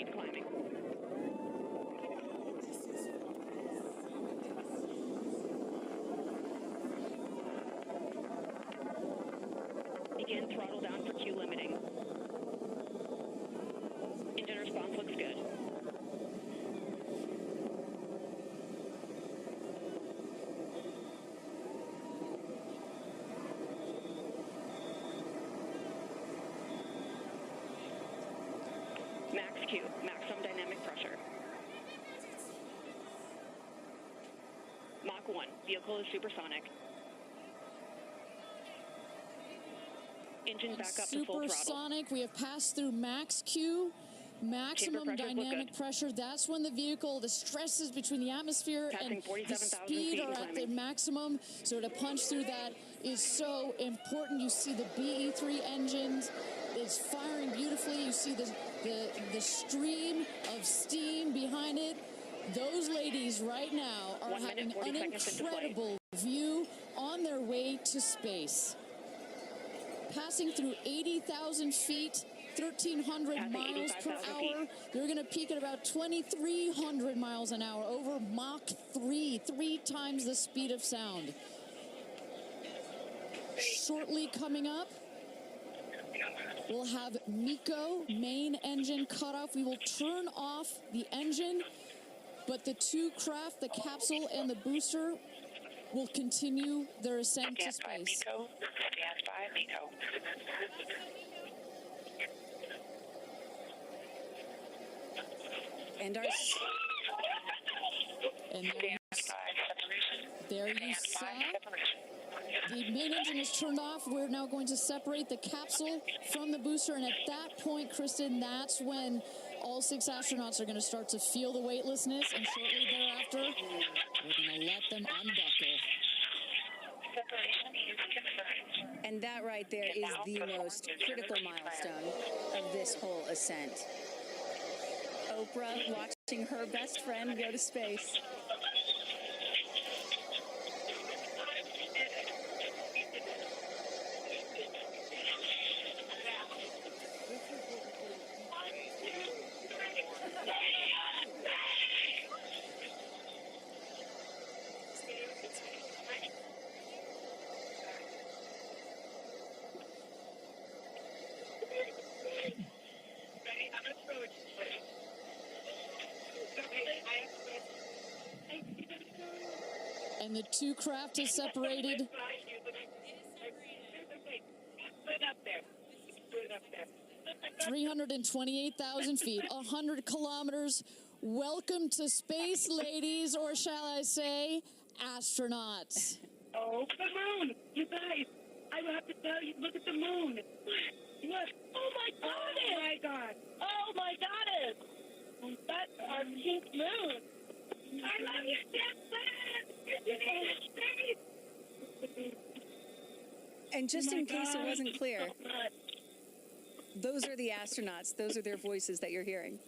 Keep climbing. Begin throttle down for Q limiting. Engine response looks good. Max Q, maximum dynamic pressure. Mach 1, vehicle is supersonic. Engine back up to full throttle. Supersonic, we have passed through max Q, maximum dynamic pressure. That's when the vehicle, the stresses between the atmosphere and the speed are at the maximum. So to punch through that is so important. You see the BE3 engines, it's firing beautifully. You see the stream of steam behind it. Those ladies right now are having an incredible view on their way to space. Passing through 80,000 feet, 1,300 miles per hour. They're going to peak at about 2,300 miles an hour over Mach 3, 3 times the speed of sound. Shortly coming up, we'll have MECO, main engine cutoff. We will turn off the engine, but the two craft, the capsule and the booster, will continue their ascent to space. Stand by, MECO. And there you saw the main engine is turned off. We're now going to separate the capsule from the booster, and at that point, Kristen, that's when all 6 astronauts are going to start to feel the weightlessness, and shortly thereafter, we're going to let them unbuckle. And that right there is the most critical milestone of this whole ascent. Oprah watching her best friend go to space. And the two craft is separated. 328,000 feet, 100 kilometers. Welcome to space, ladies, or shall I say, astronauts. Oh, the moon! You guys, I have to tell you, look at the moon. Look. Oh, my God. Oh, my God. Oh, my goddess. That's our pink moon. I love you, Shepard. And just in case it wasn't clear, those are the astronauts. Those are their voices that you're hearing.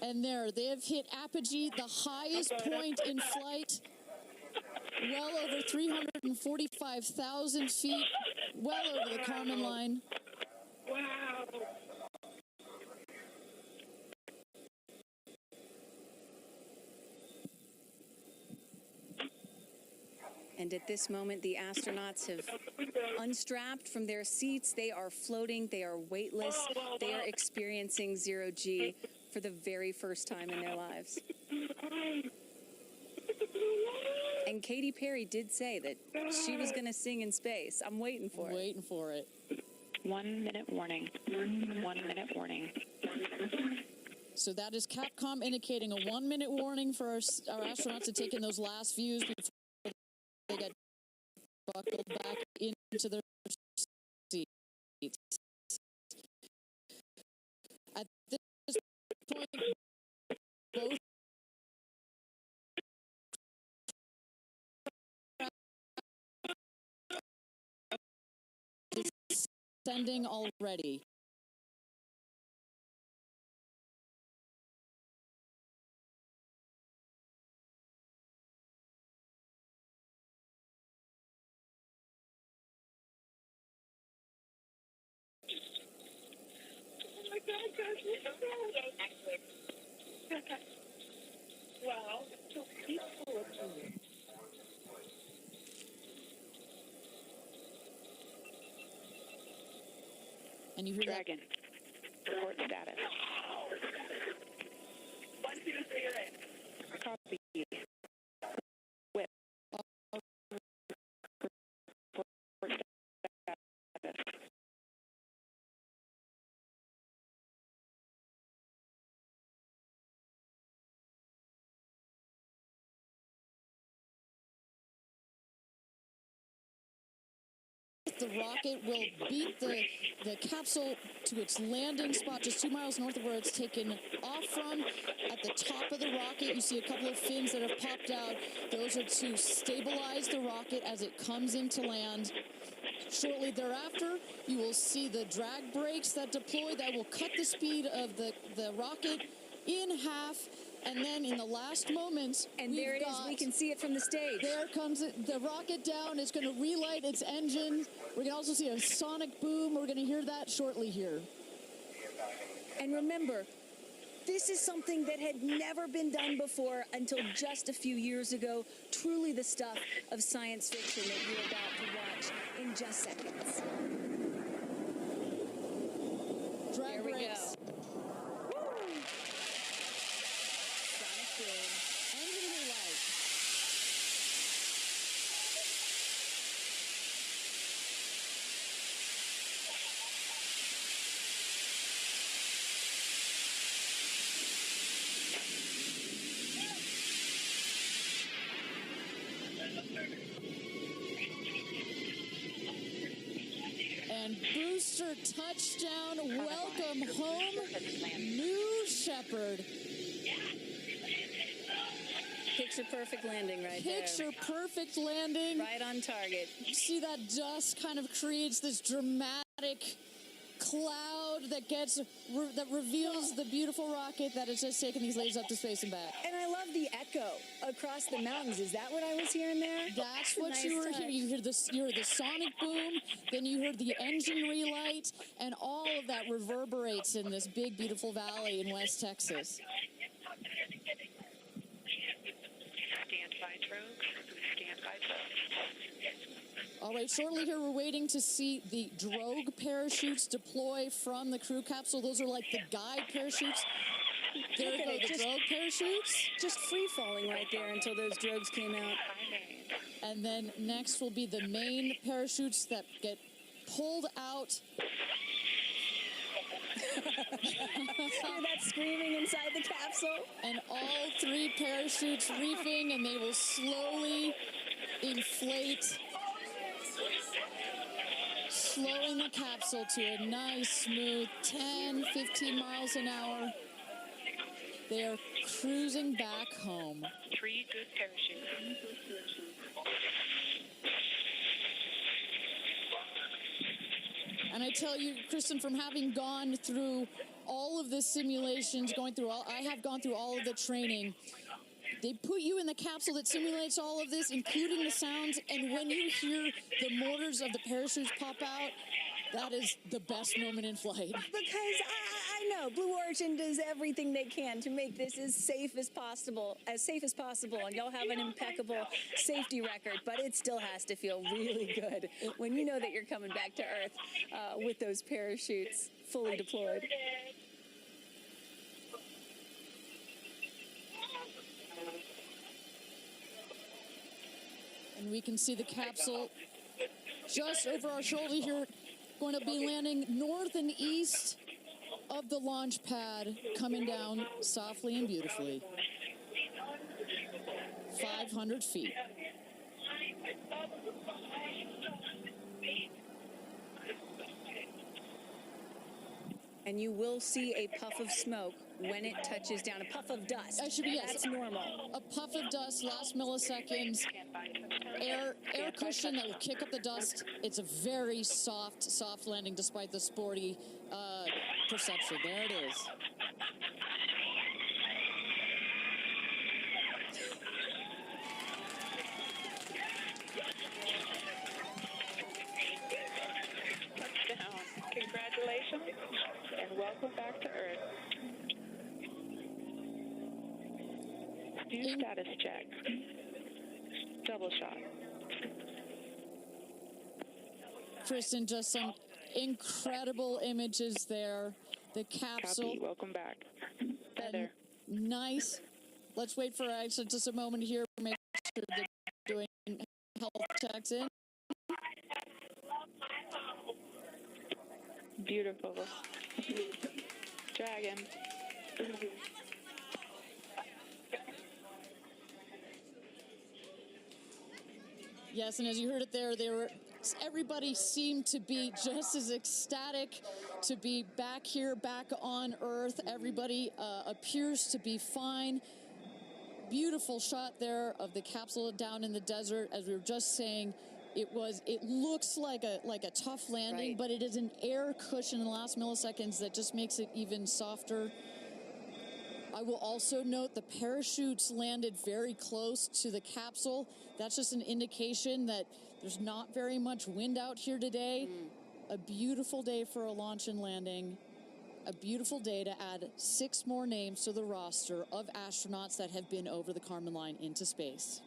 And there, they have hit apogee, the highest point in flight, well over 345,000 feet, well over the Kármán line. Wow. And at this moment, the astronauts have unstrapped from their seats. They are floating. They are weightless. They are experiencing zero-G for the very first time in their lives. And Katy Perry did say that she was going to sing in space. I'm waiting for it. Waiting for it. 1 minute warning. 1 minute warning. So that is Capcom indicating a 1 minute warning for our astronauts to take in those last views before they get buckled back into their seats. At this point, both descending already. Wow. And you hear Dragon. Report status. 1, 2, 3, Copy. Whip. Report status. the rocket will beat the capsule to its landing spot just 2 miles north of where it's taken off from. At the top of the rocket, you see a couple of fins that have popped out. Those are to stabilize the rocket as it comes into land. Shortly thereafter, you will see the drag brakes that deploy that will cut the speed of the rocket in half. And then in the last moments, and there it is. We can see it from the stage. There comes it, the rocket down. It's going to relight its engine. We're going to also see a sonic boom. We're going to hear that shortly here. And remember, this is something that had never been done before until just a few years ago. Truly the stuff of science fiction that you're about to watch in just seconds. Drag brakes. Sonic boom. Engine relight. And booster touchdown, welcome home, New Shepard. Picture perfect landing right there. Picture perfect landing. Right on target. See that dust kind of creates this dramatic cloud that that reveals the beautiful rocket that has just taken these ladies up to space and back. And I love the echo across the mountains. Is that what I was hearing there? That's what you were hearing. You heard the sonic boom, then you heard the engine relight, and all of that reverberates in this big, beautiful valley in West Texas. All right, shortly here, we're waiting to see the drogue parachutes deploy from the crew capsule. Those are like the guide parachutes. There go the drogue parachutes. Just free-falling right there until those drogues came out. And then next will be the main parachutes that get pulled out. Hear that screaming inside the capsule? And all three parachutes reefing, and they will slowly inflate, slowing the capsule to a nice, smooth 10, 15 miles an hour. They are cruising back home. 3 good parachutes. And I tell you, Kristen, from having gone through all of the simulations, I have gone through all of the training. They put you in the capsule that simulates all of this, including the sounds, and when you hear the motors of the parachutes pop out, that is the best moment in flight. Because I know Blue Origin does everything they can to make this as safe as possible, and y'all have an impeccable safety record, but it still has to feel really good when you know that you're coming back to Earth with those parachutes fully deployed. And we can see the capsule just over our shoulder here, going to be landing north and east of the launch pad, coming down softly and beautifully. 500 feet. And you will see a puff of smoke when it touches down, a puff of dust. That's normal. A puff of dust, last milliseconds, air cushion that will kick up the dust. It's a very soft landing despite the sporty perception. There it is. Congratulations, and welcome back to Earth. Do status check. Double shot. Kristen, just some incredible images there. The capsule. Copy. Welcome back. Heather. Nice. Let's wait for Aisha just a moment here. Make sure they're doing health checks in. Beautiful. Dragon. Yes, and as you heard it there, everybody seemed to be just as ecstatic to be back here, back on Earth. Everybody appears to be fine. Beautiful shot there of the capsule down in the desert. As we were just saying, it looks like a tough landing, right, but it is an air cushion in the last milliseconds that just makes it even softer. I will also note the parachutes landed very close to the capsule. That's just an indication that there's not very much wind out here today. A beautiful day for a launch and landing. A beautiful day to add 6 more names to the roster of astronauts that have been over the Kármán line into space.